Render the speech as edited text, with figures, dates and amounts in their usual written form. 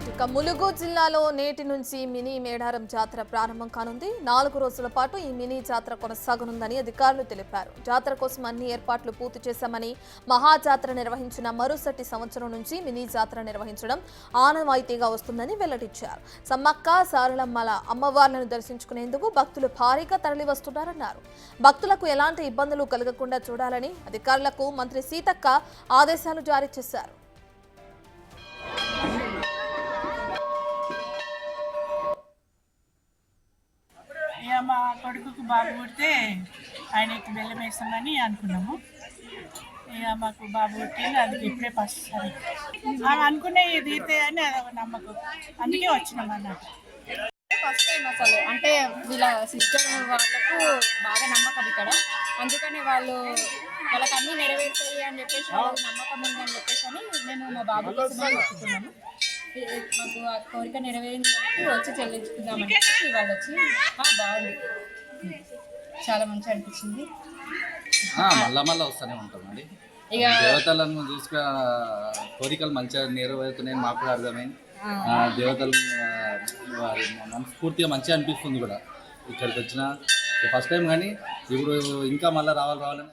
ఇక ములుగు జిల్లాలో నేటి నుంచి మినీ మేడారం జాతర ప్రారంభం కానుంది. 4 రోజుల పాటు ఈ మినీ జాతర కొనసాగనుందని అధికారులు తెలిపారు. జాతర కోసం అన్ని ఏర్పాట్లు పూర్తి చేశామని, మహాజాతర నిర్వహించిన మరుసటి సంవత్సరం నుంచి మినీ జాతర నిర్వహించడం ఆనవాయితీగా వస్తుందని వెల్లడించారు. సమ్మక్క సారలమ్మల అమ్మవార్లను దర్శించుకునేందుకు భక్తులు భారీగా తరలి వస్తున్నారన్నారు. భక్తులకు ఎలాంటి ఇబ్బందులు కలగకుండా చూడాలని అధికారులకు మంత్రి సీతక్క ఆదేశాలు జారీ చేశారు. మా కొడుకుకు బాబు పుడితే ఆయనకి బెల్లం వేస్తామని అనుకున్నాము. ఇక మాకు బాబు పుట్టింది, అందుకే ఇప్పుడే ఫస్ట్ సరే అనుకునే తీరుతాయి అని అదొక నమ్మకం, అందుకే వచ్చినాం అన్నట్టు. ఫస్ట్ టైం అసలు అంటే వీళ్ళ సిస్టర్ వాళ్ళకు బాగా నమ్మకం ఇక్కడ, అందుకని వాళ్ళకి అన్నీ నెరవేరుతాయి అని చెప్పేసి వాళ్ళకి నమ్మకం ఉందని చెప్పేసి అని మేము మా బాబు కోసమే చెప్పుకున్నాము. మాకు ఆ కోరిక నెరవేరింది వచ్చి చెల్లించుకుందామని చెప్పేసి వాళ్ళు వచ్చి బాగుంది, చాలా మంచిగా అనిపించింది. మళ్ళా వస్తూనే ఉంటామండి. ఇక దేవతలను చూసుకున్న కోరికలు మంచిగా నెరవేరుతున్నాయని మాకు కూడా అర్థమైంది. దేవతలు మనస్ఫూర్తిగా మంచిగా అనిపిస్తుంది కూడా ఇక్కడికి వచ్చిన ఫస్ట్ టైం. కానీ ఇప్పుడు ఇంకా మళ్ళీ రావాలని